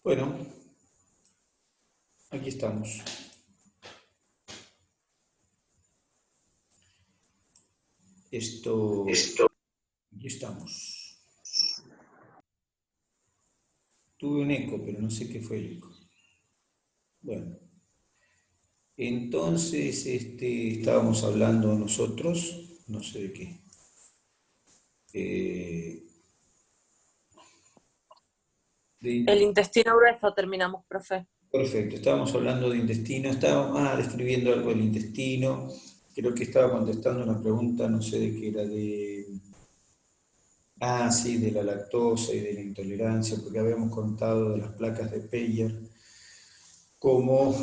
Bueno, aquí estamos. Aquí estamos. Tuve un eco, pero no sé qué fue el eco. Bueno, entonces estábamos hablando nosotros, no sé de qué. Eh, El de- intestino grueso terminamos, profe. Perfecto, estábamos hablando de intestino, estábamos describiendo algo del intestino. Creo que estaba contestando una pregunta, no sé de qué era, sí, de la lactosa y de la intolerancia, porque habíamos contado de las placas de Peyer, como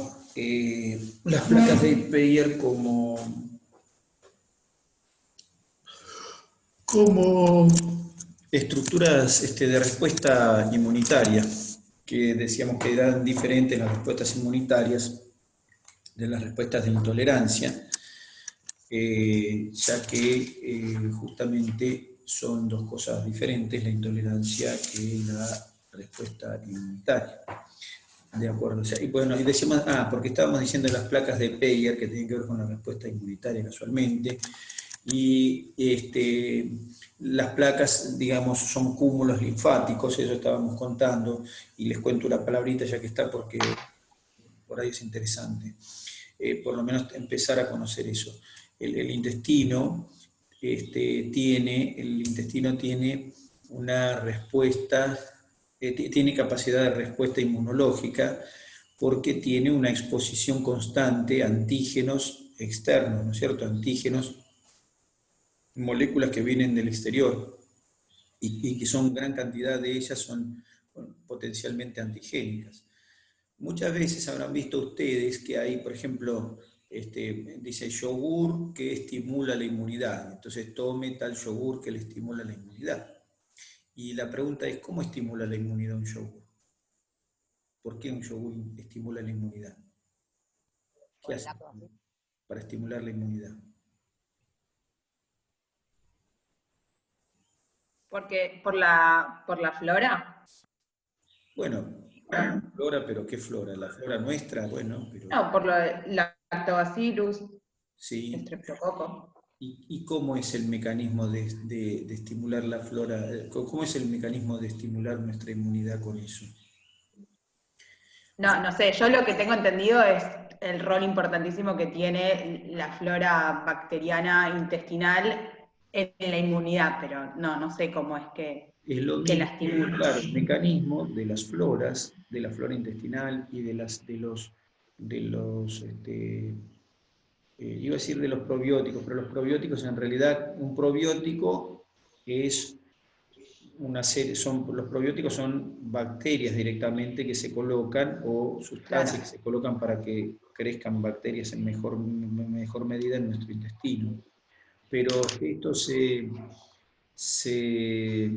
las placas de Peyer como estructuras de respuesta inmunitaria, que decíamos que eran diferentes las respuestas inmunitarias de las respuestas de intolerancia, ya que justamente son dos cosas diferentes, la intolerancia y la respuesta inmunitaria. De acuerdo, o sea, y bueno, y decíamos, porque estábamos diciendo las placas de Peyer que tienen que ver con la respuesta inmunitaria casualmente, y las placas, digamos, son cúmulos linfáticos, eso estábamos contando, y les cuento una palabrita ya que está porque por ahí es interesante, por lo menos empezar a conocer eso. El intestino el intestino tiene una respuesta, tiene capacidad de respuesta inmunológica porque tiene una exposición constante a antígenos externos, ¿no es cierto? Antígenos, moléculas que vienen del exterior y que son gran cantidad de ellas son potencialmente antigénicas. Muchas veces habrán visto ustedes que hay, por ejemplo, dice yogur que estimula la inmunidad, entonces tome tal yogur que le estimula la inmunidad. Y la pregunta es, ¿cómo estimula la inmunidad un yogur? ¿Por qué un yogur estimula la inmunidad? ¿Qué hace para estimular la inmunidad? Porque por la flora. Bueno, flora, pero ¿qué flora? La flora nuestra, bueno, pero No, por lo de lactobacillus, sí. estreptococo. ¿Y cómo es el mecanismo de estimular la flora? ¿Cómo es el mecanismo de estimular nuestra inmunidad con eso? No, no sé, yo lo que tengo entendido es el rol importantísimo que tiene la flora bacteriana intestinal en la inmunidad, pero no sé cómo es Es lo que la mismo, estimula. claro, el mecanismo de las floras, de la flora intestinal y de los iba a decir de los probióticos, pero los probióticos en realidad, un probiótico es una serie, los probióticos son bacterias directamente que se colocan o Claro. sustancias que se colocan para que crezcan bacterias en mejor medida en nuestro intestino. Pero esto se, se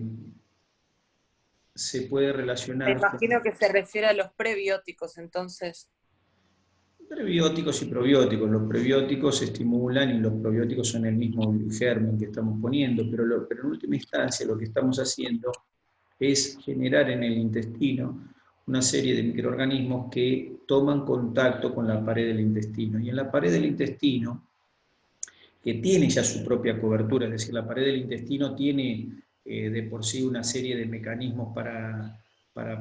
puede Me relacionar con imagino que se refiere a los prebióticos, entonces. prebióticos y probióticos. Los prebióticos estimulan y los probióticos son el mismo germen que estamos poniendo, pero en última instancia lo que estamos haciendo es generar en el intestino una serie de microorganismos que toman contacto con la pared del intestino. Y en la pared del intestino, que tiene ya su propia cobertura, es decir, la pared del intestino tiene de por sí una serie de mecanismos para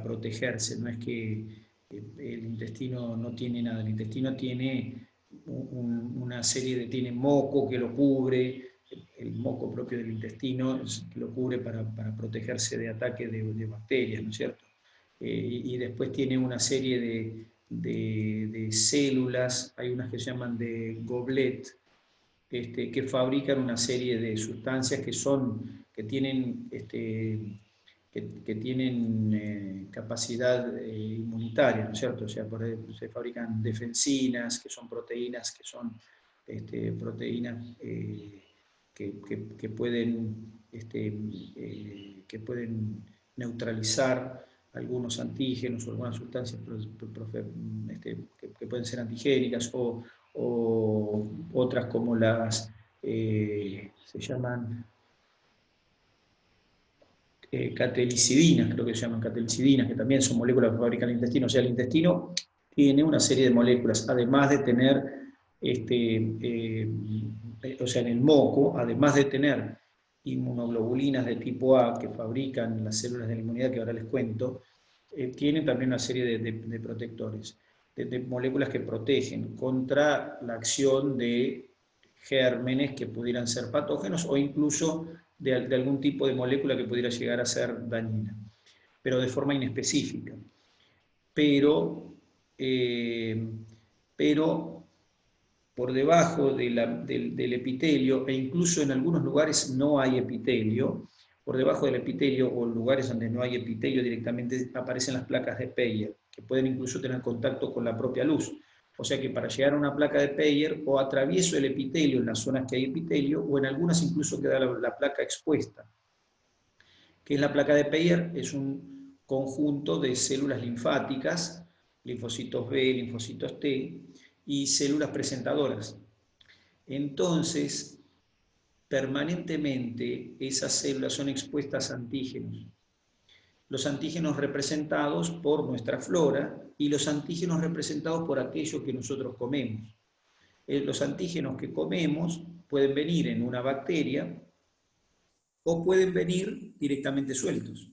protegerse, no es que el intestino no tiene nada, el intestino tiene una serie tiene moco que lo cubre, el moco propio del intestino que lo cubre para protegerse de ataque de bacterias, ¿no es cierto? Y después tiene una serie de células, hay unas que se llaman de goblet, que fabrican una serie de sustancias que tienen, que tienen capacidad inmunitaria, ¿no es cierto? O sea, por ejemplo, se fabrican defensinas, que son proteínas, proteínas que pueden, que pueden neutralizar algunos antígenos o algunas sustancias que pueden ser antigénicas o otras como se llaman catelicidinas, creo que se llaman catelicidinas, que también son moléculas que fabrican el intestino. O sea, el intestino tiene una serie de moléculas, además de tener, o sea, en el moco, además de tener inmunoglobulinas de tipo A que fabrican las células de la inmunidad, que ahora les cuento, tienen también una serie de protectores, de moléculas que protegen contra la acción de gérmenes que pudieran ser patógenos o incluso de algún tipo de molécula que pudiera llegar a ser dañina, pero de forma inespecífica. Pero por debajo del epitelio, e incluso en algunos lugares no hay epitelio, por debajo del epitelio o en lugares donde no hay epitelio directamente aparecen las placas de Peyer, que pueden incluso tener contacto con la propia luz. O sea que para llegar a una placa de Peyer o atravieso el epitelio en las zonas que hay epitelio, o en algunas incluso queda la placa expuesta. ¿Qué es la placa de Peyer? Es un conjunto de células linfáticas, linfocitos B, linfocitos T, y células presentadoras. Entonces, permanentemente esas células son expuestas a antígenos. Los antígenos representados por nuestra flora y los antígenos representados por aquello que nosotros comemos. Los antígenos que comemos pueden venir en una bacteria o pueden venir directamente sueltos.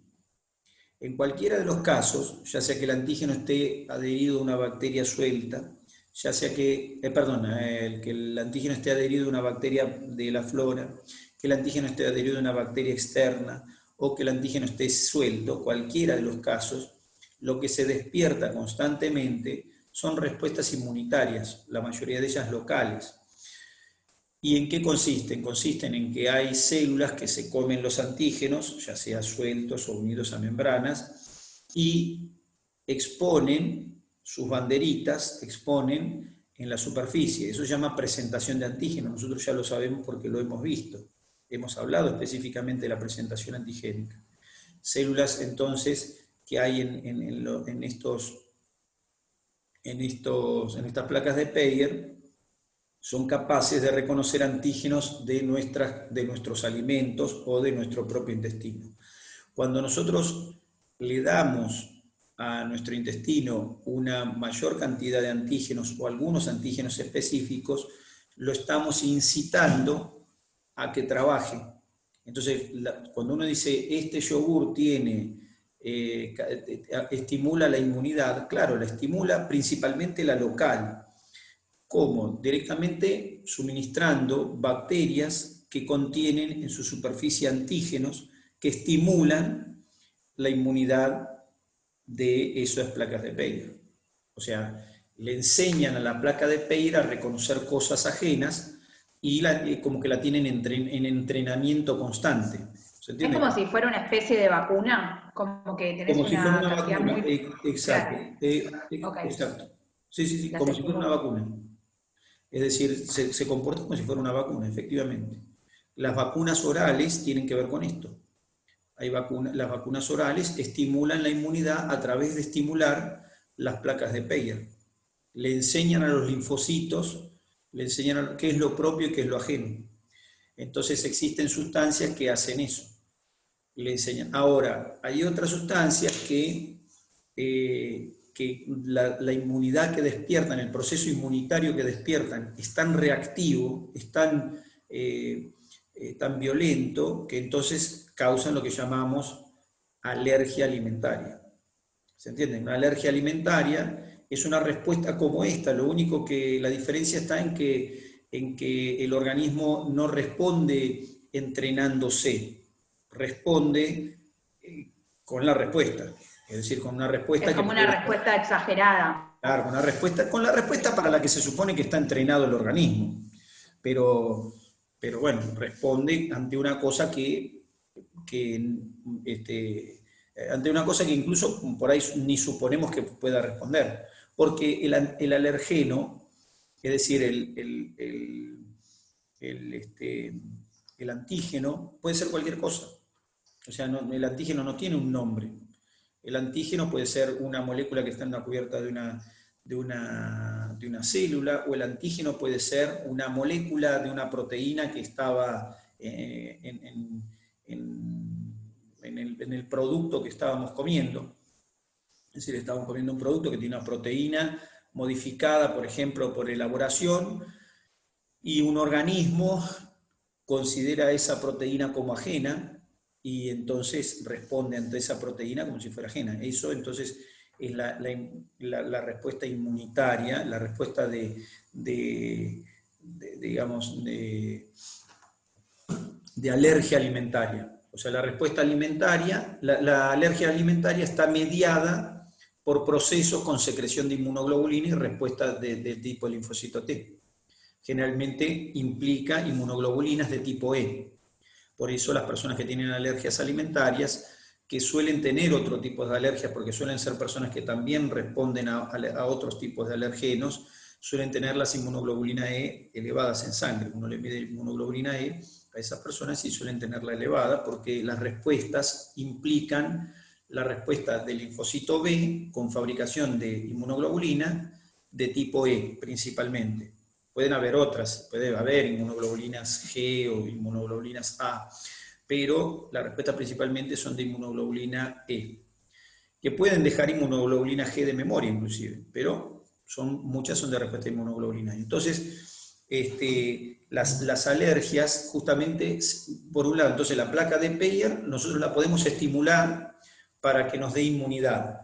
En cualquiera de los casos, ya sea que el antígeno esté adherido a una bacteria suelta, ya sea que, que el antígeno esté adherido a una bacteria de la flora, que el antígeno esté adherido a una bacteria externa, o que el antígeno esté suelto, cualquiera de los casos, lo que se despierta constantemente son respuestas inmunitarias, la mayoría de ellas locales. ¿Y en qué consisten? Consisten en que hay células que se comen los antígenos, ya sea sueltos o unidos a membranas, y exponen sus banderitas, exponen en la superficie. Eso se llama presentación de antígenos. Nosotros ya lo sabemos porque lo hemos visto. Hemos hablado específicamente de la presentación antigénica. Células, entonces, que hay en estas placas de Peyer, son capaces de reconocer antígenos de nuestros alimentos o de nuestro propio intestino. Cuando nosotros le damos a nuestro intestino una mayor cantidad de antígenos o algunos antígenos específicos, lo estamos incitando a que trabaje. Entonces, cuando uno dice, este yogur estimula la inmunidad, claro, la estimula principalmente la local. ¿Cómo? Directamente suministrando bacterias que contienen en su superficie antígenos que estimulan la inmunidad de esas placas de Peyer. O sea, le enseñan a la placa de Peyer a reconocer cosas ajenas y como que la tienen en entrenamiento constante. ¿Se entiende? Es como si fuera una especie de vacuna, como que tenés como si fuera una cantidad vacuna, muy... exacto. Okay. Exacto. Sí, La como si seguimos. fuera una vacuna. Es decir, se comporta como si fuera una vacuna, efectivamente. Las vacunas orales tienen que ver con esto. Las vacunas orales estimulan la inmunidad a través de estimular las placas de Peyer. Le enseñan a los linfocitos, le enseñan qué es lo propio y qué es lo ajeno. Entonces existen sustancias que hacen eso. Le enseñan. Ahora, hay otras sustancias que la inmunidad que despiertan, el proceso inmunitario que despiertan, es tan reactivo, es tan violento, que entonces causan lo que llamamos alergia alimentaria. ¿Se entiende? Una alergia alimentaria es una respuesta como esta, lo único que la diferencia está en que el organismo no responde entrenándose, responde con la respuesta. Es decir, con una respuesta... Es como una respuesta exagerada. Claro, con la respuesta para la que se supone que está entrenado el organismo. Pero bueno, responde ante una cosa ante una cosa que incluso por ahí ni suponemos que pueda responder. Porque el alergeno, es decir, el antígeno, puede ser cualquier cosa. O sea, el antígeno no tiene un nombre. El antígeno puede ser una molécula que está en la cubierta de una célula, o el antígeno puede ser una molécula de una proteína que estaba en en el producto que estábamos comiendo. Es decir, estábamos comiendo un producto que tiene una proteína modificada, por ejemplo, por elaboración, y un organismo considera esa proteína como ajena y entonces responde ante esa proteína como si fuera ajena. Eso entonces es la respuesta inmunitaria, la respuesta digamos, de alergia alimentaria. O sea, la respuesta alimentaria, la alergia alimentaria está mediada por procesos con secreción de inmunoglobulina y respuesta del tipo linfocito T. Generalmente implica inmunoglobulinas de tipo E. Por eso las personas que tienen alergias alimentarias, que suelen tener otro tipo de alergias, porque suelen ser personas que también responden a otros tipos de alergenos, suelen tener las inmunoglobulinas E elevadas en sangre. Uno le mide inmunoglobulina E a esas personas y suelen tenerla elevada, porque las respuestas implican la respuesta del linfocito B con fabricación de inmunoglobulina de tipo E, principalmente. Pueden haber otras, puede haber inmunoglobulinas G o inmunoglobulinas A, pero la respuesta principalmente son de inmunoglobulina E, que pueden dejar inmunoglobulina G de memoria inclusive, pero muchas son de respuesta de inmunoglobulina E. Entonces, las alergias, justamente, por un lado, entonces la placa de Peyer, nosotros la podemos estimular para que nos dé inmunidad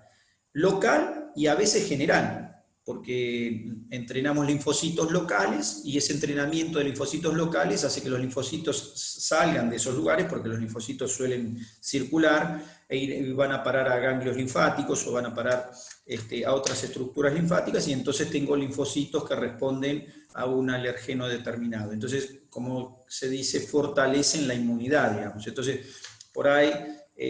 local y a veces general, porque entrenamos linfocitos locales y ese entrenamiento de linfocitos locales hace que los linfocitos salgan de esos lugares, porque los linfocitos suelen circular y van a parar a ganglios linfáticos o van a parar a otras estructuras linfáticas, y entonces tengo linfocitos que responden a un alergeno determinado. Entonces, como se dice, fortalecen la inmunidad, digamos. Entonces, por ahí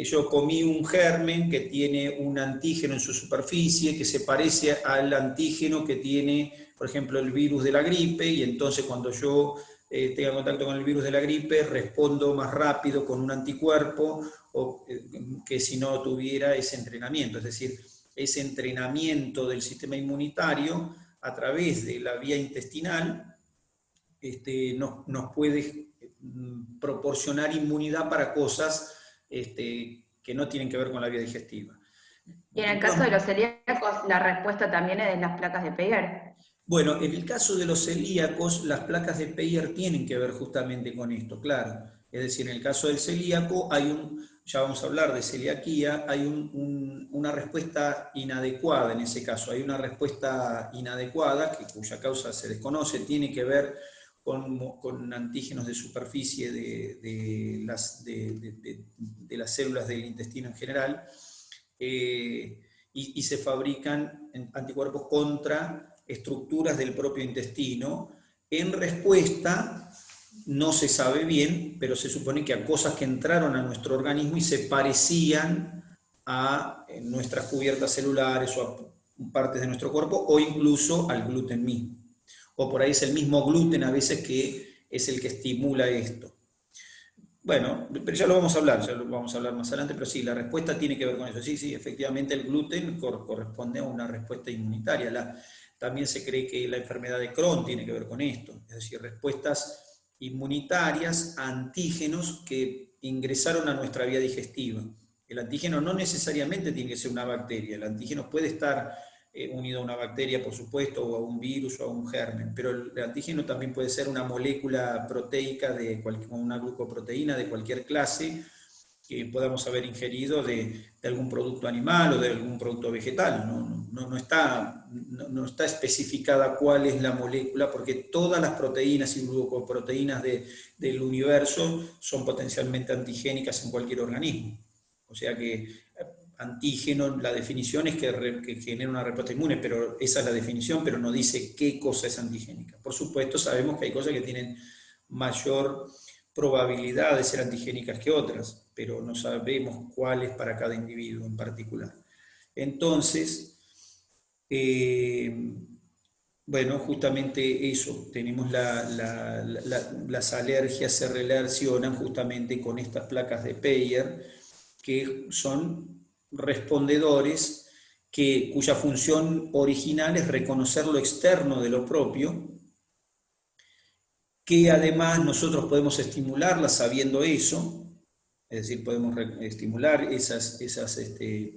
yo comí un germen que tiene un antígeno en su superficie que se parece al antígeno que tiene, por ejemplo, el virus de la gripe, y entonces cuando yo tenga contacto con el virus de la gripe respondo más rápido con un anticuerpo que si no tuviera ese entrenamiento. Es decir, ese entrenamiento del sistema inmunitario a través de la vía intestinal nos puede proporcionar inmunidad para cosas que no tienen que ver con la vía digestiva. Y en el caso de los celíacos, la respuesta también es de las placas de Peyer. Bueno, en el caso de los celíacos, las placas de Peyer tienen que ver justamente con esto, claro. Es decir, en el caso del celíaco ya vamos a hablar de celiaquía, hay una respuesta inadecuada en ese caso. Hay una respuesta inadecuada, cuya causa se desconoce, tiene que ver con antígenos de superficie de las células del intestino en general, y se fabrican anticuerpos contra estructuras del propio intestino en respuesta, no se sabe bien, pero se supone que a cosas que entraron a nuestro organismo y se parecían a nuestras cubiertas celulares o a partes de nuestro cuerpo, o incluso al gluten mismo. O por ahí es el mismo gluten a veces que es el que estimula esto. Bueno, pero ya lo vamos a hablar más adelante, pero sí, la respuesta tiene que ver con eso. Sí, efectivamente el gluten corresponde a una respuesta inmunitaria. También se cree que la enfermedad de Crohn tiene que ver con esto, es decir, respuestas inmunitarias a antígenos que ingresaron a nuestra vía digestiva. El antígeno no necesariamente tiene que ser una bacteria, el antígeno puede estar unido a una bacteria, por supuesto, o a un virus o a un germen, pero el antígeno también puede ser una molécula proteica, una glucoproteína de cualquier clase que podamos haber ingerido de algún producto animal o de algún producto vegetal. No está especificada cuál es la molécula, porque todas las proteínas y glucoproteínas del universo son potencialmente antigénicas en cualquier organismo. O sea que antígeno, la definición es que genera una respuesta inmune, pero esa es la definición, pero no dice qué cosa es antigénica. Por supuesto, sabemos que hay cosas que tienen mayor probabilidad de ser antigénicas que otras, pero no sabemos cuál es para cada individuo en particular. Entonces, bueno, justamente eso, tenemos las alergias se relacionan justamente con estas placas de Peyer, que son respondedores cuya función original es reconocer lo externo de lo propio, que además nosotros podemos estimularlas sabiendo eso, Es decir, podemos estimular esas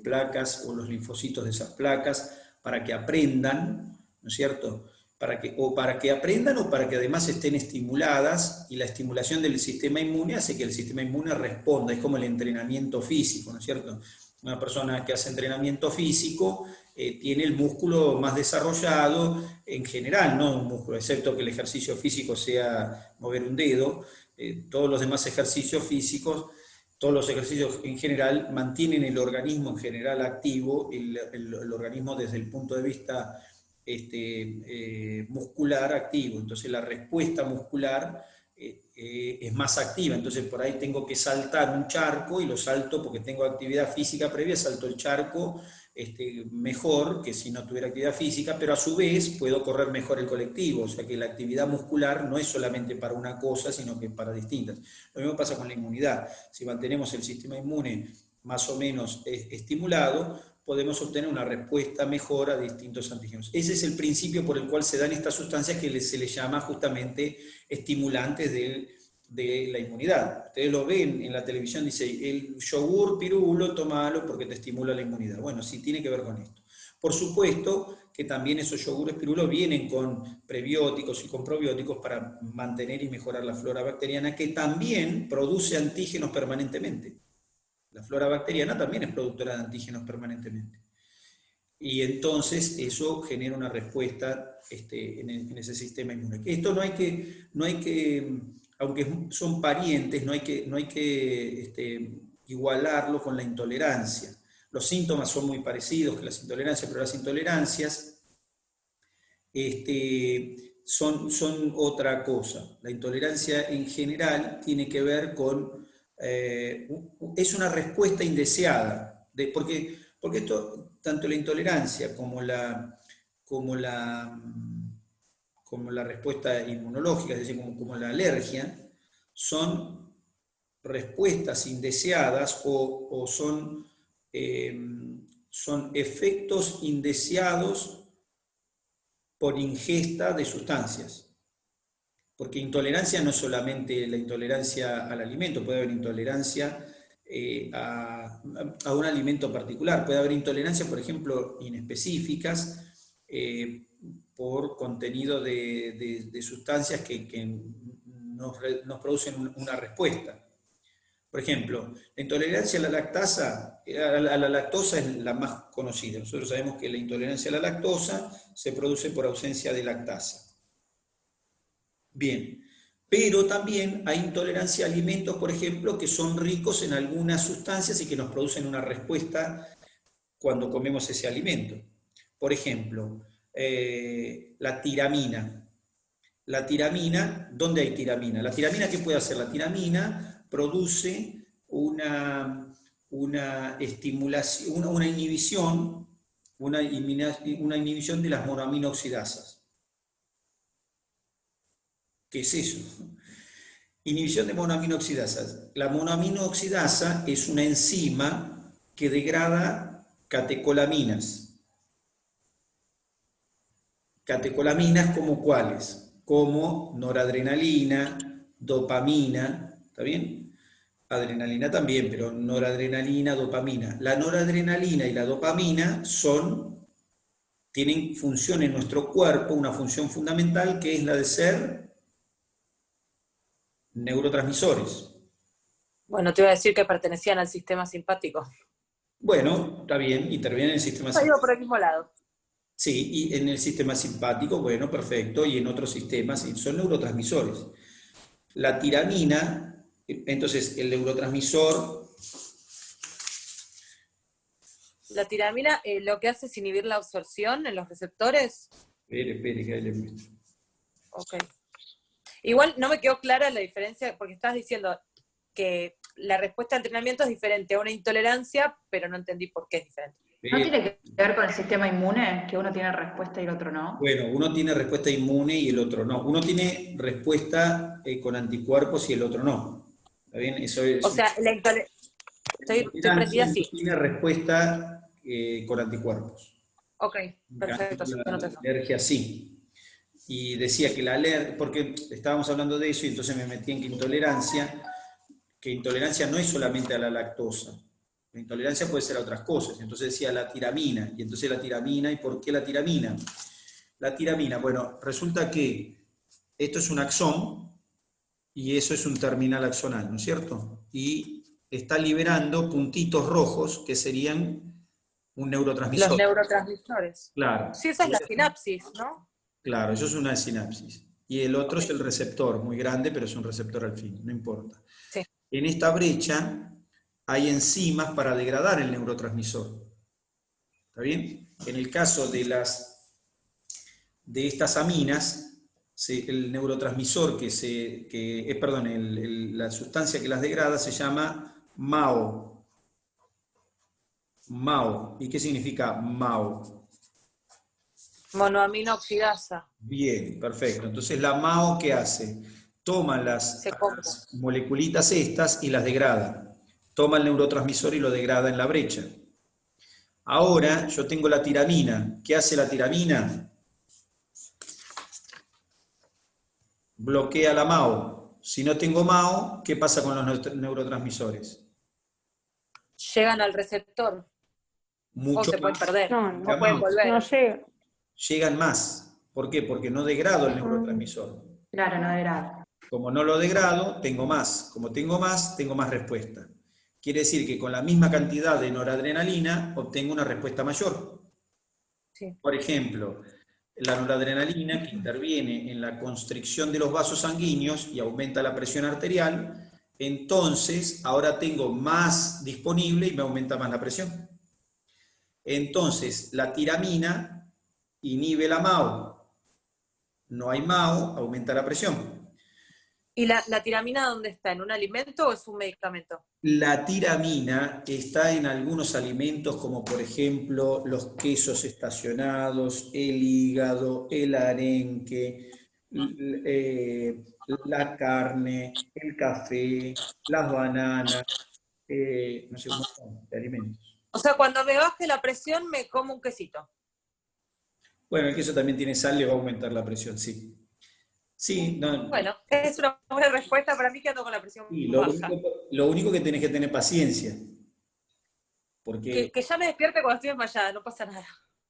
placas o los linfocitos de esas placas para que aprendan, ¿no es cierto? Para que aprendan o para que además estén estimuladas, y la estimulación del sistema inmune hace que el sistema inmune responda. Es como el entrenamiento físico, ¿no es cierto? Una persona que hace entrenamiento físico tiene el músculo más desarrollado en general, no un músculo, excepto que el ejercicio físico sea mover un dedo. Todos los demás ejercicios físicos, todos los ejercicios en general mantienen el organismo en general activo, el organismo desde el punto de vista muscular activo. Entonces la respuesta muscular es más activa. Entonces por ahí tengo que saltar un charco y lo salto porque tengo actividad física previa, salto el charco mejor que si no tuviera actividad física, pero a su vez puedo correr mejor el colectivo. O sea que la actividad muscular no es solamente para una cosa, sino que para distintas. Lo mismo pasa con la inmunidad. Si mantenemos el sistema inmune más o menos estimulado, podemos obtener una respuesta mejor a distintos antígenos. Ese es el principio por el cual se dan estas sustancias que se les llama justamente estimulantes de la inmunidad. Ustedes lo ven en la televisión, dice, el yogur pirulo, tómalo porque te estimula la inmunidad. Bueno, sí, tiene que ver con esto. Por supuesto que también esos yogures pirulos vienen con prebióticos y con probióticos para mantener y mejorar la flora bacteriana, que también produce antígenos permanentemente. La flora bacteriana también es productora de antígenos permanentemente. Y entonces eso genera una respuesta en ese sistema inmune. Esto no hay que, aunque son parientes, no hay que igualarlo con la intolerancia. Los síntomas son muy parecidos que las intolerancias, pero las intolerancias son otra cosa. La intolerancia en general tiene que ver con es una respuesta indeseada, porque esto, tanto la intolerancia como la respuesta inmunológica, es decir, como la alergia, son respuestas indeseadas o son efectos indeseados por ingesta de sustancias. Porque intolerancia no es solamente la intolerancia al alimento, puede haber intolerancia a un alimento particular, puede haber intolerancia, por ejemplo, inespecíficas, por contenido de sustancias que nos producen una respuesta. Por ejemplo, la intolerancia a la lactosa es la más conocida. Nosotros sabemos que la intolerancia a la lactosa se produce por ausencia de lactasa. Bien, pero también hay intolerancia a alimentos, por ejemplo, que son ricos en algunas sustancias y que nos producen una respuesta cuando comemos ese alimento. Por ejemplo, la tiramina. La tiramina, ¿dónde hay tiramina? La tiramina, ¿qué puede hacer? La tiramina produce una estimulación, una inhibición de las monoaminoxidasas. ¿Qué es eso? Inhibición de monoaminoxidasas. La monoaminoxidasa es una enzima que degrada catecolaminas. Catecolaminas como cuáles? Como noradrenalina, dopamina, ¿está bien? Adrenalina también, pero noradrenalina, dopamina. La noradrenalina y la dopamina tienen función en nuestro cuerpo, una función fundamental que es la de ser neurotransmisores. Bueno, te iba a decir que pertenecían al sistema simpático. Bueno, está bien, intervienen en el sistema simpático. Iba por el mismo lado. Sí, y en el sistema simpático, bueno, perfecto, y en otros sistemas, son neurotransmisores. La tiramina, entonces el neurotransmisor... La tiramina lo que hace es inhibir la absorción en los receptores. Espere, que ahí le muestro. Ok. Igual no me quedó clara la diferencia, porque estás diciendo que la respuesta al entrenamiento es diferente a una intolerancia, pero no entendí por qué es diferente. ¿No tiene que ver con el sistema inmune? Que uno tiene respuesta y el otro no. Bueno, uno tiene respuesta inmune y el otro no. Uno tiene respuesta con anticuerpos y el otro no. ¿Está bien? Eso es, o sea, la intolerancia... Estoy prendida así. Tiene respuesta con anticuerpos. Ok, perfecto. La alergia sí. Y decía que la alergia, porque estábamos hablando de eso y entonces me metí en que intolerancia, que intolerancia no es solamente a la lactosa. La intolerancia puede ser a otras cosas. Entonces decía la tiramina. Y entonces la tiramina, ¿y por qué la tiramina? La tiramina, bueno, resulta que esto es un axón y eso es un terminal axonal, ¿no es cierto? Y está liberando puntitos rojos que serían un neurotransmisor. Los neurotransmisores. Claro. Sí, esa es la sinapsis, ¿no? Claro, eso es una sinapsis. Y el otro es el receptor, muy grande, pero es un receptor al fin, no importa. Sí. En esta brecha hay enzimas para degradar el neurotransmisor. ¿Está bien? En el caso de estas aminas, el neurotransmisor la sustancia que las degrada se llama MAO. MAO. ¿Y qué significa MAO? Monoamino oxidasa. Bien, perfecto. Entonces la MAO, ¿qué hace? Toma las moleculitas estas y las degrada. Toma el neurotransmisor y lo degrada en la brecha. Ahora yo tengo la tiramina. ¿Qué hace la tiramina? Bloquea la MAO. Si no tengo MAO, ¿qué pasa con los neurotransmisores? Llegan al receptor. Mucho o se pueden perder. No, o pueden volver. No llega. Llegan más. ¿Por qué? Porque no degrado el neurotransmisor. Claro, no degrada. Como no lo degrado, tengo más. Como tengo más respuesta. Quiere decir que con la misma cantidad de noradrenalina obtengo una respuesta mayor. Sí. Por ejemplo, la noradrenalina que interviene en la constricción de los vasos sanguíneos y aumenta la presión arterial, entonces ahora tengo más disponible y me aumenta más la presión. Entonces, la tiramina inhibe la MAO. No hay MAO, aumenta la presión. ¿Y la tiramina dónde está? ¿En un alimento o es un medicamento? La tiramina está en algunos alimentos como por ejemplo los quesos estacionados, el hígado, el arenque, la carne, el café, las bananas, no sé, un montón de alimentos. O sea, cuando me baje la presión me como un quesito. Bueno, el queso también tiene sal, le va a aumentar la presión, sí. Sí, no. Bueno, es una buena respuesta para mí que ando con la presión Sí, baja. lo único que tenés que tener paciencia. Porque, que ya me despierte cuando estoy desmayada, no pasa nada.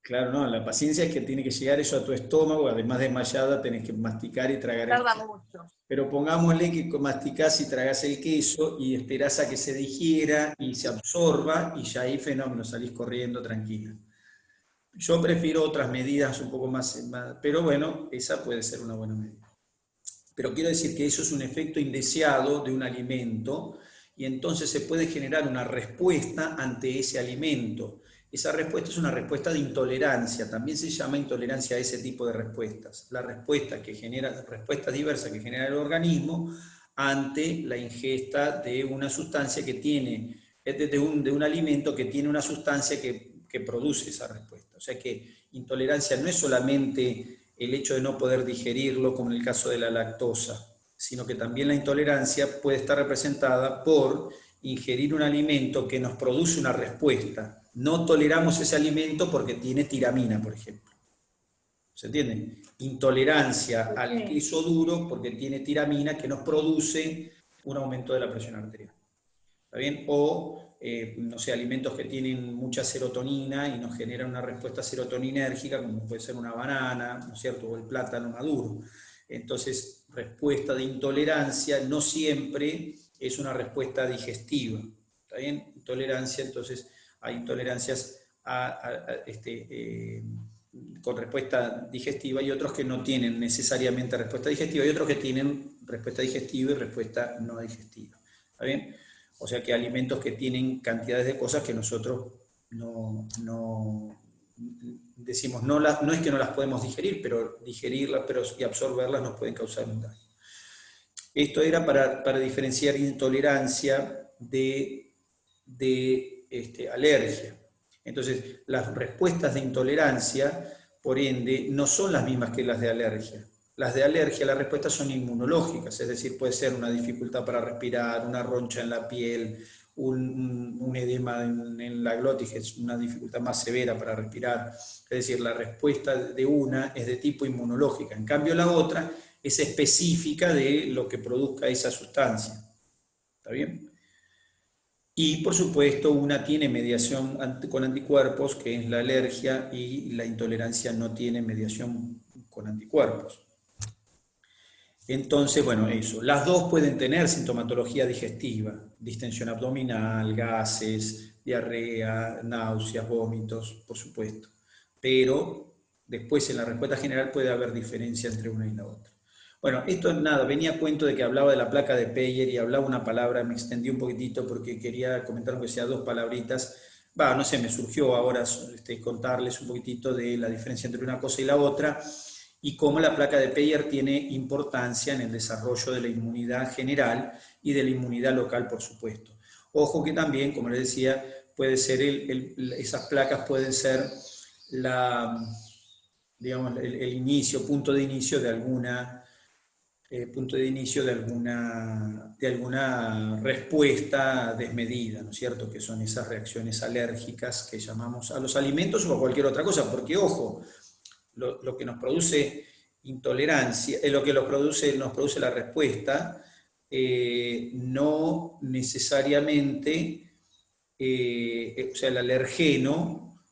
claro, no, la paciencia es que tiene que llegar eso a tu estómago, además de desmayada tenés que masticar y tragar Tarda el queso. mucho. Pero pongámosle que masticás y tragás el queso y esperás a que se digiera y se absorba y ya ahí fenómeno, salís corriendo tranquila. Yo prefiero otras medidas un poco más, pero bueno, esa puede ser una buena medida. Pero quiero decir que eso es un efecto indeseado de un alimento y entonces se puede generar una respuesta ante ese alimento. Esa respuesta es una respuesta de intolerancia, también se llama intolerancia a ese tipo de respuestas. La respuesta que genera, respuestas diversas que genera el organismo ante la ingesta de una sustancia que tiene, de un alimento que tiene una sustancia que produce esa respuesta. O sea que intolerancia no es solamente el hecho de no poder digerirlo, como en el caso de la lactosa, sino que también la intolerancia puede estar representada por ingerir un alimento que nos produce una respuesta. No toleramos ese alimento porque tiene tiramina, por ejemplo. ¿Se entiende? Intolerancia al queso duro porque tiene tiramina que nos produce un aumento de la presión arterial. ¿Está bien? O no sé, alimentos que tienen mucha serotonina y nos generan una respuesta serotoninérgica, como puede ser una banana, ¿no es cierto?, o el plátano maduro. Entonces, respuesta de intolerancia no siempre es una respuesta digestiva. ¿Está bien? Intolerancia, entonces, hay intolerancias con respuesta digestiva y otros que no tienen necesariamente respuesta digestiva y otros que tienen respuesta digestiva y respuesta no digestiva. ¿Está bien? O sea que alimentos que tienen cantidades de cosas que nosotros no decimos, no es que no las podemos digerir, pero digerirlas y absorberlas nos pueden causar un daño. Esto era para diferenciar intolerancia de alergia. Entonces, las respuestas de intolerancia, por ende, no son las mismas que las de alergia. Las de alergia, las respuestas son inmunológicas, es decir, puede ser una dificultad para respirar, una roncha en la piel, un edema en la glotis, que es una dificultad más severa para respirar. Es decir, la respuesta de una es de tipo inmunológica. En cambio, la otra es específica de lo que produzca esa sustancia. ¿Está bien? Y por supuesto una tiene mediación con anticuerpos, que es la alergia, y la intolerancia no tiene mediación con anticuerpos. Entonces, bueno, eso. Las dos pueden tener sintomatología digestiva, distensión abdominal, gases, diarrea, náuseas, vómitos, por supuesto. Pero después en la respuesta general puede haber diferencia entre una y la otra. Bueno, esto nada, venía a cuento de que hablaba de la placa de Peyer y hablaba una palabra, me extendí un poquitito porque quería comentar aunque sea dos palabritas. No sé, me surgió ahora contarles un poquitito de la diferencia entre una cosa y la otra y cómo la placa de Peyer tiene importancia en el desarrollo de la inmunidad general y de la inmunidad local, por supuesto. Ojo que también, como les decía, puede ser esas placas pueden ser digamos, el inicio, punto de inicio de alguna de alguna respuesta desmedida, ¿no es cierto? Que son esas reacciones alérgicas que llamamos a los alimentos o a cualquier otra cosa, porque ojo, lo que nos produce intolerancia, lo que nos produce la respuesta, no necesariamente, o sea, el alergeno,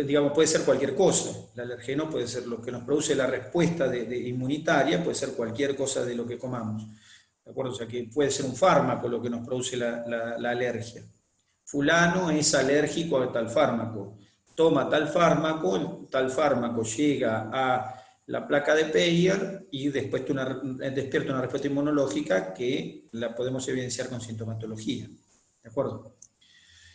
digamos, puede ser cualquier cosa. El alergeno puede ser lo que nos produce la respuesta inmunitaria, puede ser cualquier cosa de lo que comamos. ¿De acuerdo? O sea, que puede ser un fármaco lo que nos produce la alergia. Fulano es alérgico a tal fármaco. Toma tal fármaco llega a la placa de Peyer y después despierta una respuesta inmunológica que la podemos evidenciar con sintomatología. ¿De acuerdo?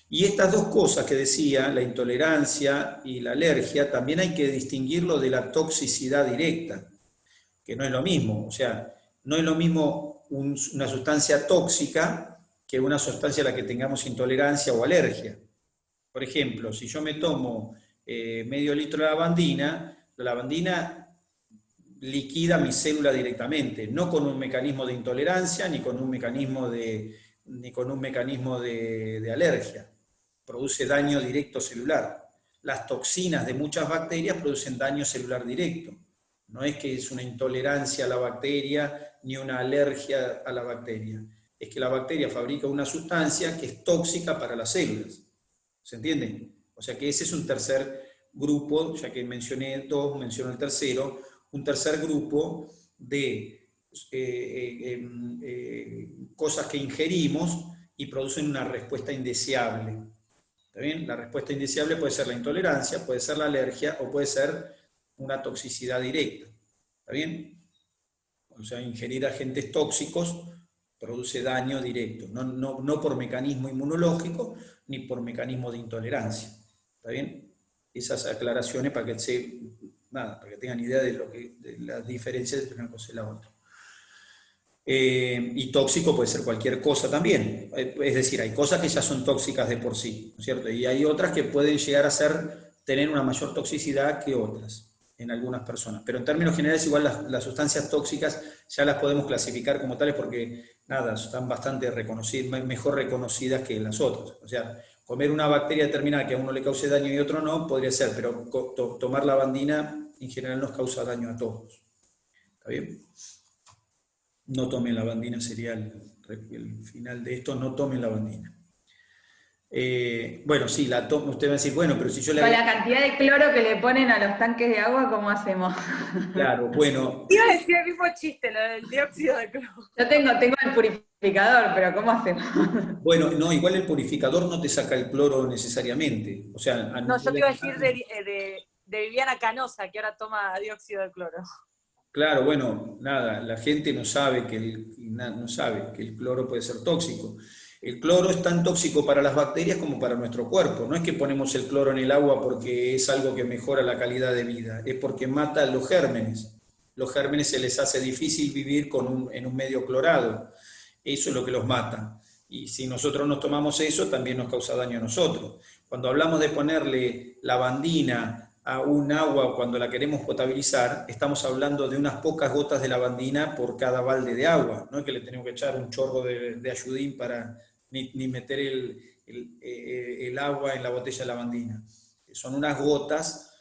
Y estas dos cosas que decía, la intolerancia y la alergia, también hay que distinguirlo de la toxicidad directa, que no es lo mismo. O sea, no es lo mismo una sustancia tóxica que una sustancia a la que tengamos intolerancia o alergia. Por ejemplo, si yo me tomo medio litro de la lavandina liquida mi célula directamente, no con un mecanismo de intolerancia ni con un mecanismo de alergia. Produce daño directo celular. Las toxinas de muchas bacterias producen daño celular directo. No es que es una intolerancia a la bacteria ni una alergia a la bacteria. Es que la bacteria fabrica una sustancia que es tóxica para las células. ¿Se entiende? O sea que ese es un tercer grupo, ya que mencioné dos, menciono el tercero, un tercer grupo de cosas que ingerimos y producen una respuesta indeseable. ¿Está bien? La respuesta indeseable puede ser la intolerancia, puede ser la alergia o puede ser una toxicidad directa. ¿Está bien? O sea, ingerir agentes tóxicos produce daño directo, no por mecanismo inmunológico ni por mecanismo de intolerancia. ¿Está bien? Esas aclaraciones para que tengan idea de las diferencias entre una cosa y la otra. Y tóxico puede ser cualquier cosa también. Es decir, hay cosas que ya son tóxicas de por sí, ¿no es cierto? Y hay otras que pueden llegar a tener una mayor toxicidad que otras en algunas personas. Pero en términos generales, igual las sustancias tóxicas ya las podemos clasificar como tales porque, nada, están bastante mejor reconocidas que las otras. O sea, comer una bacteria determinada que a uno le cause daño y a otro no, podría ser, pero tomar lavandina en general nos causa daño a todos. ¿Está bien? No tomen lavandina, sería el final de esto, no tomen lavandina. Bueno, sí, usted va a decir, bueno, pero si yo le... Con la cantidad de cloro que le ponen a los tanques de agua, ¿cómo hacemos? Claro, bueno... Iba a decir el mismo chiste, lo del dióxido de cloro. Yo tengo el purificador, pero ¿cómo hacemos? Bueno, no, igual el purificador no te saca el cloro necesariamente. O sea, No, yo te iba a decir de Viviana Canosa, que ahora toma dióxido de cloro. Claro, bueno, nada, la gente no sabe que el cloro puede ser tóxico. El cloro es tan tóxico para las bacterias como para nuestro cuerpo. No es que ponemos el cloro en el agua porque es algo que mejora la calidad de vida, es porque mata a los gérmenes. Los gérmenes se les hace difícil vivir en un medio clorado. Eso es lo que los mata. Y si nosotros nos tomamos eso, también nos causa daño a nosotros. Cuando hablamos de ponerle lavandina a un agua cuando la queremos potabilizar, estamos hablando de unas pocas gotas de lavandina por cada balde de agua. No es que le tenemos que echar un chorro de ayudín para ni meter el agua en la botella de lavandina. Son unas gotas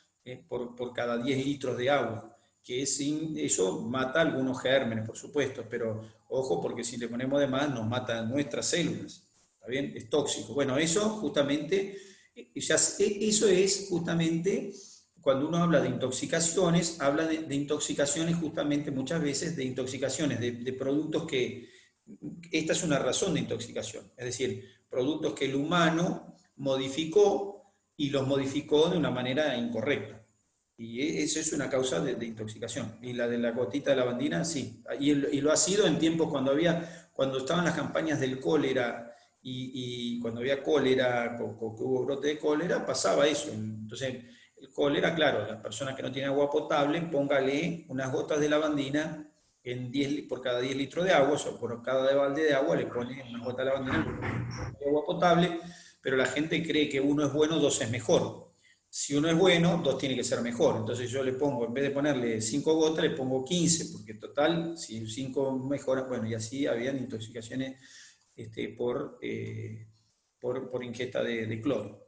por cada 10 litros de agua. eso mata algunos gérmenes, por supuesto, pero ojo, porque si le ponemos de más nos mata nuestras células, ¿está bien? Es tóxico. Bueno, eso justamente, eso es justamente, cuando uno habla de intoxicaciones, habla de intoxicaciones justamente muchas veces de intoxicaciones de productos que, esta es una razón de intoxicación, es decir, productos que el humano modificó y los modificó de una manera incorrecta. Y eso es una causa de intoxicación. Y la de la gotita de lavandina, sí. Y lo ha sido en tiempos cuando estaban las campañas del cólera y cuando había cólera, que hubo brote de cólera, pasaba eso. Entonces, el cólera, claro, las personas que no tienen agua potable, póngale unas gotas de lavandina por cada 10 litros de agua, o por cada balde de agua le pone una gota de lavandina de agua potable, pero la gente cree que uno es bueno, dos es mejor. Si uno es bueno, dos tiene que ser mejor. Entonces yo le pongo, en vez de ponerle 5 gotas, le pongo 15, porque total, si 5 mejoran, bueno, y así habían intoxicaciones por ingesta de cloro.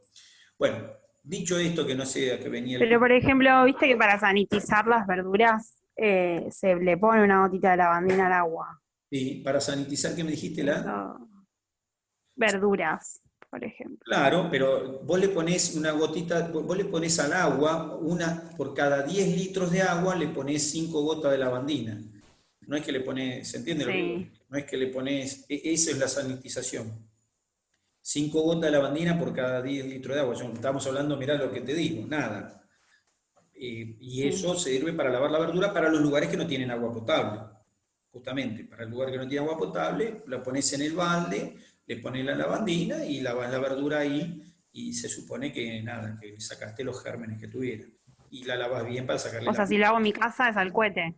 Bueno, dicho esto, que no sé a qué venía Pero por ejemplo, viste que para sanitizar las verduras se le pone una gotita de lavandina al agua. Sí, para sanitizar, ¿qué me dijiste? Verduras, por ejemplo. Claro, pero vos le ponés una gotita, vos le ponés al agua, por cada 10 litros de agua le ponés 5 gotas de lavandina. No es que le ponés, ¿se entiende? Sí. No es que le ponés, esa es la sanitización. 5 gotas de lavandina por cada 10 litros de agua. Estamos hablando, mirá lo que te digo, nada. Y eso sirve para lavar la verdura para los lugares que no tienen agua potable. Justamente, para el lugar que no tiene agua potable, la pones en el balde, le pones la lavandina y lavas la verdura ahí y se supone que nada, que sacaste los gérmenes que tuviera. Y la lavas bien para sacarle O sea, si lo hago en mi casa es al cohete.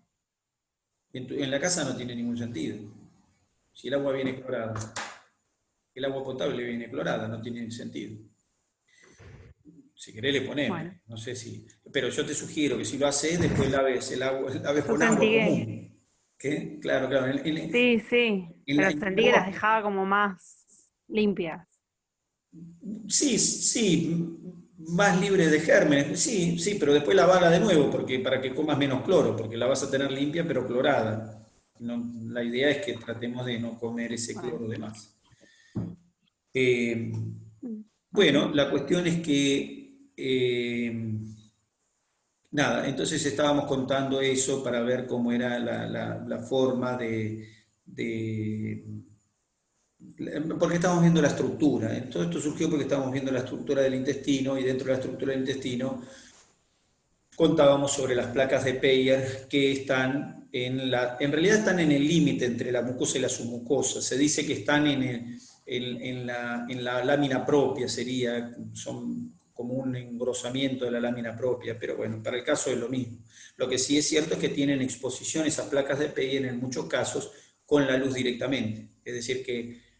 En la casa no tiene ningún sentido. Si el agua viene clorada, el agua potable viene clorada, no tiene sentido. Si querés le ponemos, bueno. No sé si... Pero yo te sugiero que si lo haces, después laves con agua común. ¿Qué? Claro. Sí, pero sentí que las dejaba como más limpias. Sí, más libres de gérmenes, sí, pero después lavarla de nuevo, para que comas menos cloro, porque la vas a tener limpia pero clorada. La idea es que tratemos de no comer ese cloro de más. Bueno, la cuestión es que nada, entonces estábamos contando eso para ver cómo era la forma porque estábamos viendo la estructura. Todo esto surgió porque estábamos viendo la estructura del intestino y dentro de la estructura del intestino contábamos sobre las placas de Peyer que están en realidad están en el límite entre la mucosa y la submucosa. Se dice que están en la lámina propia, son como un engrosamiento de la lámina propia, pero bueno, para el caso es lo mismo. Lo que sí es cierto es que tienen exposición esas placas de Peyer en muchos casos con la luz directamente, es decir, que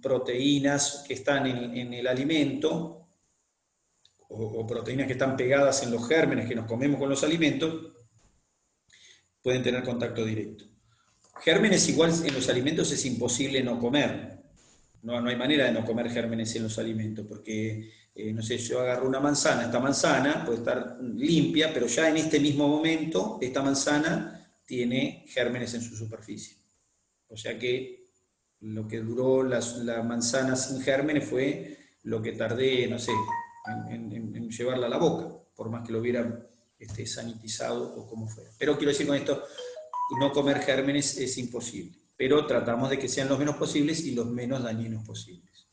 proteínas que están en el alimento o proteínas que están pegadas en los gérmenes que nos comemos con los alimentos pueden tener contacto directo. Gérmenes igual en los alimentos es imposible no comer. No hay manera de no comer gérmenes en los alimentos, porque, no sé, yo agarro una manzana, esta manzana puede estar limpia, pero ya en este mismo momento esta manzana tiene gérmenes en su superficie. O sea que lo que duró la manzana sin gérmenes fue lo que tardé, no sé, en llevarla a la boca, por más que lo hubiera sanitizado o como fuera. Pero quiero decir con esto, no comer gérmenes es imposible, pero tratamos de que sean los menos posibles y los menos dañinos posibles.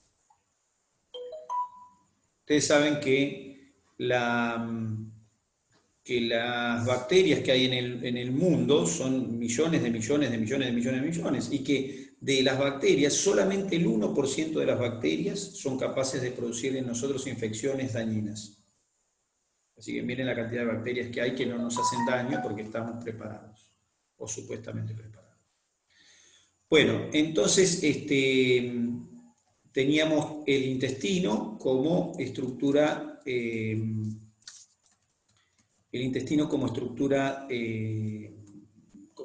Ustedes saben que las bacterias que hay en el mundo son millones de millones, y que de las bacterias, solamente el 1% de las bacterias son capaces de producir en nosotros infecciones dañinas. Así que miren la cantidad de bacterias que hay que no nos hacen daño porque estamos preparados, o supuestamente preparados. Bueno, entonces teníamos el intestino como estructura,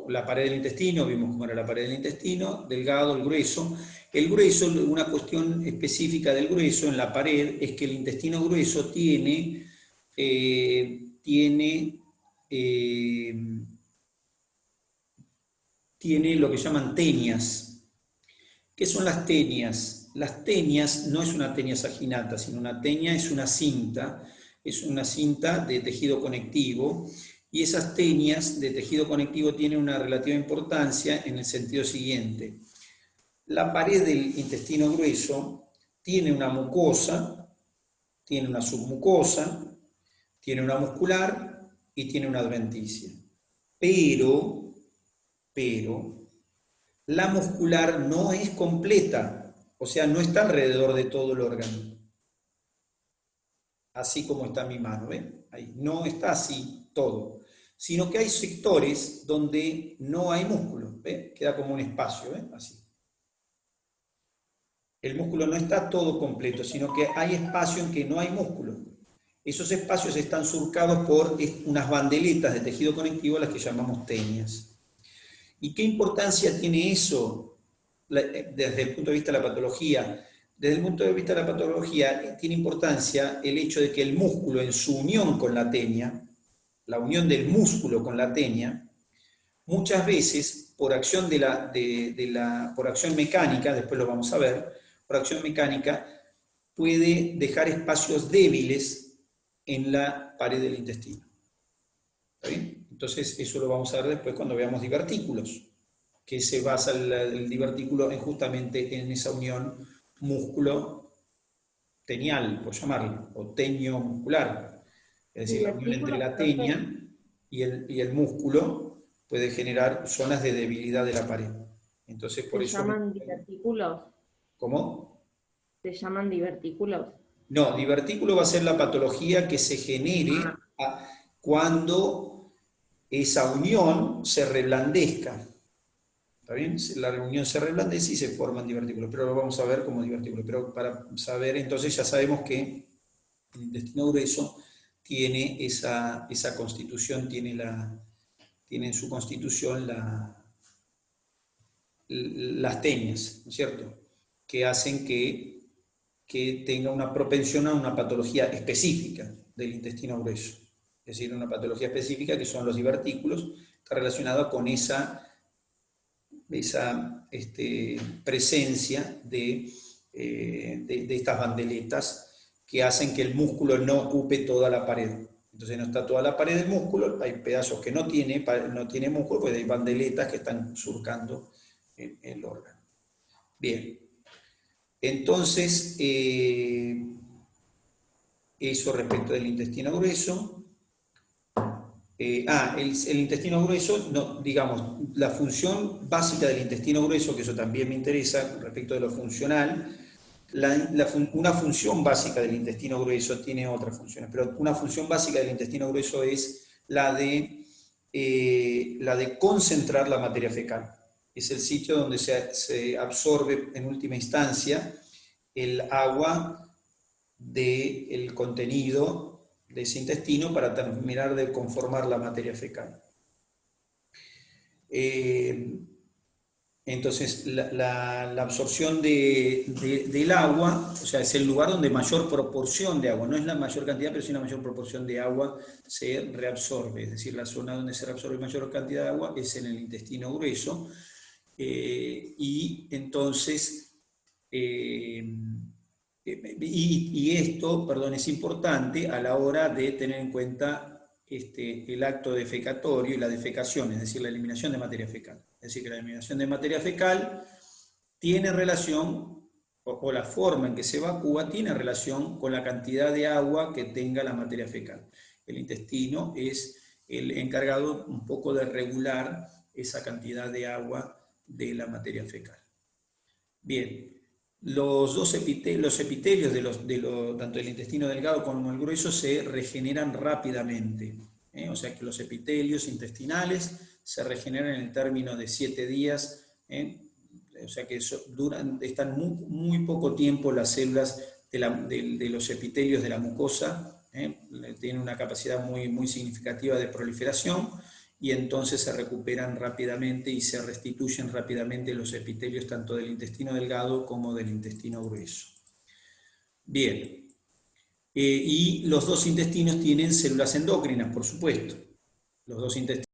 la pared del intestino, vimos cómo era la pared del intestino, delgado, el grueso. El grueso, una cuestión específica del grueso en la pared es que el intestino grueso tiene tiene lo que llaman tenias. ¿Qué son las tenias? Las tenias no es una tenia saginata, sino una tenia es una cinta de tejido conectivo, y esas tenias de tejido conectivo tienen una relativa importancia en el sentido siguiente. La pared del intestino grueso tiene una mucosa, tiene una submucosa, tiene una muscular y tiene una adventicia. Pero, la muscular no es completa, o sea, no está alrededor de todo el órgano. Así como está mi mano, ¿ven? Ahí no está así todo, sino que hay sectores donde no hay músculo, ¿ven? Queda como un espacio, ¿ven? Así. El músculo no está todo completo, sino que hay espacio en que no hay músculo. Esos espacios están surcados por unas bandeletas de tejido conectivo, las que llamamos tenias. ¿Y qué importancia tiene eso desde el punto de vista de la patología? Desde el punto de vista de la patología tiene importancia el hecho de que el músculo en su unión con la tenia, la unión del músculo con la tenia, muchas veces por acción, por acción mecánica, después lo vamos a ver, por acción mecánica puede dejar espacios débiles en la pared del intestino. ¿Está bien? Entonces eso lo vamos a ver después cuando veamos divertículos, que se basa el divertículo justamente en esa unión músculo tenial, por llamarlo, o tenio muscular. Es decir, la unión entre la tenia y el músculo puede generar zonas de debilidad de la pared. Entonces, por eso... ¿Se llaman divertículos? ¿Cómo? ¿Se llaman divertículos? No, divertículo va a ser la patología que se genere cuando esa unión se reblandezca. ¿Está bien? La unión se reblandece y se forman divertículos, pero lo vamos a ver como divertículos. Pero para saber, entonces ya sabemos que el intestino grueso tiene esa constitución, tiene en su constitución las tenias, ¿no es cierto? Que hacen que tenga una propensión a una patología específica del intestino grueso. Es decir, una patología específica que son los divertículos, está relacionada con esa presencia de estas bandeletas que hacen que el músculo no ocupe toda la pared. Entonces no está toda la pared del músculo, hay pedazos que no tiene músculo, pues hay bandeletas que están surcando el órgano. Bien, entonces eso respecto del intestino grueso. El intestino grueso, no, digamos, la función básica del intestino grueso, que eso también me interesa respecto de lo funcional, una función básica del intestino grueso tiene otras funciones, pero una función básica del intestino grueso es la de concentrar la materia fecal. Es el sitio donde se absorbe en última instancia el agua del contenido de ese intestino para terminar de conformar la materia fecal. Entonces, la absorción del agua, o sea, es el lugar donde mayor proporción de agua, no es la mayor cantidad, pero sí la mayor proporción de agua se reabsorbe. Es decir, la zona donde se reabsorbe mayor cantidad de agua es en el intestino grueso. Y entonces... Y esto, perdón, es importante a la hora de tener en cuenta el acto defecatorio y la defecación, es decir, la eliminación de materia fecal. Es decir, que la eliminación de materia fecal tiene relación, o la forma en que se evacúa tiene relación con la cantidad de agua que tenga la materia fecal. El intestino es el encargado un poco de regular esa cantidad de agua de la materia fecal. Bien. Los epitelios tanto del intestino delgado como el grueso se regeneran rápidamente. O sea que los epitelios intestinales se regeneran en el término de 7 días. O sea que están muy poco tiempo las células de los epitelios de la mucosa. Tienen una capacidad muy significativa de proliferación. Y entonces se recuperan rápidamente y se restituyen rápidamente los epitelios tanto del intestino delgado como del intestino grueso. Bien, y los dos intestinos tienen células endócrinas, por supuesto. los dos intestinos